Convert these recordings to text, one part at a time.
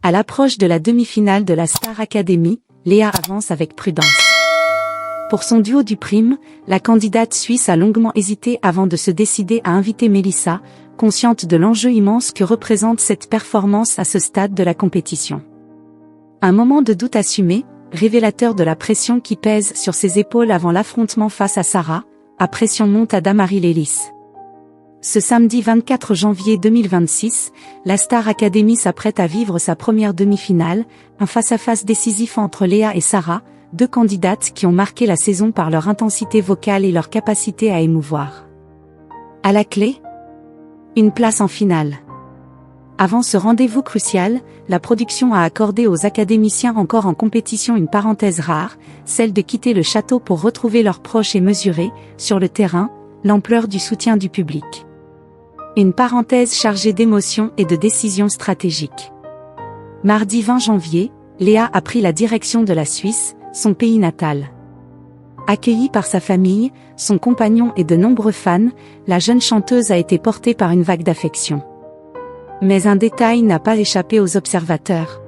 À l'approche de la demi-finale de la Star Academy, Léa avance avec prudence. Pour son duo du prime, la candidate suisse a longuement hésité avant de se décider à inviter Mélissa, consciente de l'enjeu immense que représente cette performance à ce stade de la compétition. Un moment de doute assumé, révélateur de la pression qui pèse sur ses épaules avant l'affrontement face à Sarah, à pression monte à Damary Lélis. Ce samedi 24 janvier 2026, la Star Academy s'apprête à vivre sa première demi-finale, un face-à-face décisif entre Léa et Sarah, deux candidates qui ont marqué la saison par leur intensité vocale et leur capacité à émouvoir. À la clé, une place en finale. Avant ce rendez-vous crucial, la production a accordé aux académiciens encore en compétition une parenthèse rare, celle de quitter le château pour retrouver leurs proches et mesurer, sur le terrain, l'ampleur du soutien du public. Une parenthèse chargée d'émotions et de décisions stratégiques. Mardi 20 janvier, Léa a pris la direction de la Suisse, son pays natal. Accueillie par sa famille, son compagnon et de nombreux fans, la jeune chanteuse a été portée par une vague d'affection. Mais un détail n'a pas échappé aux observateurs.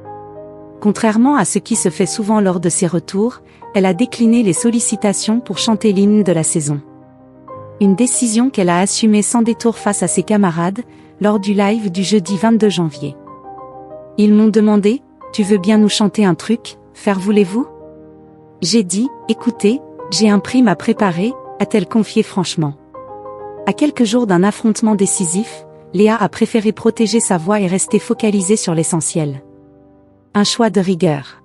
Contrairement à ce qui se fait souvent lors de ses retours, elle a décliné les sollicitations pour chanter l'hymne de la saison. Une décision qu'elle a assumée sans détour face à ses camarades, lors du live du jeudi 22 janvier. Ils m'ont demandé, tu veux bien nous chanter un truc, faire voulez-vous? J'ai dit, écoutez, j'ai un prime à préparer, a-t-elle confié franchement. À quelques jours d'un affrontement décisif, Léa a préféré protéger sa voix et rester focalisée sur l'essentiel. Un choix de rigueur.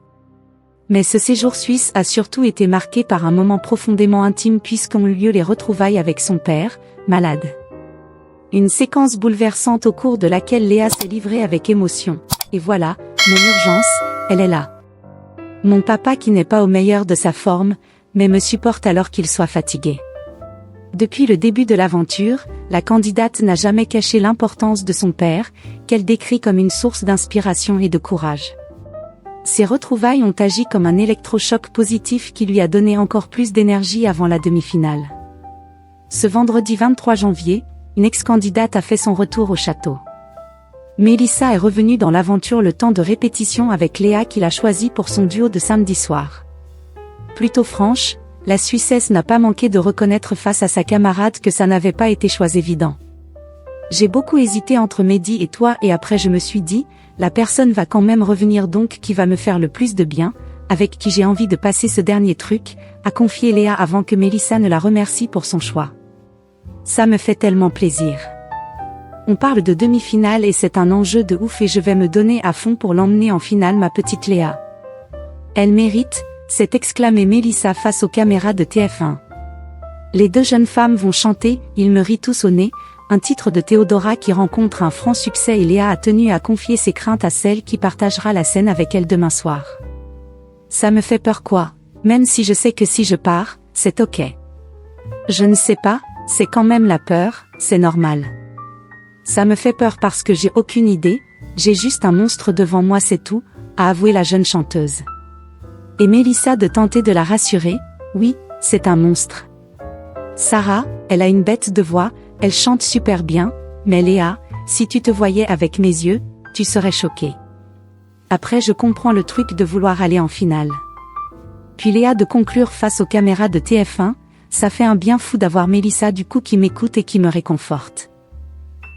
Mais ce séjour suisse a surtout été marqué par un moment profondément intime puisqu'ont eu lieu les retrouvailles avec son père, malade. Une séquence bouleversante au cours de laquelle Léa s'est livrée avec émotion. Et voilà, mon urgence, elle est là. Mon papa qui n'est pas au meilleur de sa forme, mais me supporte alors qu'il soit fatigué. Depuis le début de l'aventure, la candidate n'a jamais caché l'importance de son père, qu'elle décrit comme une source d'inspiration et de courage. Ces retrouvailles ont agi comme un électrochoc positif qui lui a donné encore plus d'énergie avant la demi-finale. Ce vendredi 23 janvier, une ex-candidate a fait son retour au château. Mélissa est revenue dans l'aventure le temps de répétition avec Léa qui l'a choisie pour son duo de samedi soir. Plutôt franche, la Suissesse n'a pas manqué de reconnaître face à sa camarade que ça n'avait pas été choix évident. J'ai beaucoup hésité entre Mehdi et toi et après je me suis dit, la personne va quand même revenir donc qui va me faire le plus de bien, avec qui j'ai envie de passer ce dernier truc, a confié Léa avant que Mélissa ne la remercie pour son choix. Ça me fait tellement plaisir. On parle de demi-finale et c'est un enjeu de ouf et je vais me donner à fond pour l'emmener en finale ma petite Léa. Elle mérite, s'est exclamée Mélissa face aux caméras de TF1. Les deux jeunes femmes vont chanter « Ils me rient tous au nez », un titre de Théodora qui rencontre un franc succès et Léa a tenu à confier ses craintes à celle qui partagera la scène avec elle demain soir. Ça me fait peur quoi, même si je sais que si je pars, c'est ok. Je ne sais pas, c'est quand même la peur, c'est normal. Ça me fait peur parce que j'ai aucune idée, j'ai juste un monstre devant moi c'est tout, a avoué la jeune chanteuse. Et Mélissa de tenter de la rassurer, oui, c'est un monstre. Sarah, elle a une bête de voix, elle chante super bien, mais Léa, si tu te voyais avec mes yeux, tu serais choquée. Après je comprends le truc de vouloir aller en finale. Puis Léa de conclure face aux caméras de TF1, ça fait un bien fou d'avoir Mélissa du coup qui m'écoute et qui me réconforte.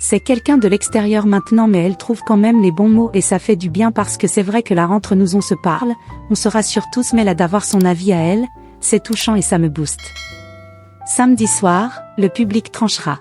C'est quelqu'un de l'extérieur maintenant mais elle trouve quand même les bons mots et ça fait du bien parce que c'est vrai que là entre nous on se parle, on se rassure tous mais là d'avoir son avis à elle, c'est touchant et ça me booste. Samedi soir, le public tranchera.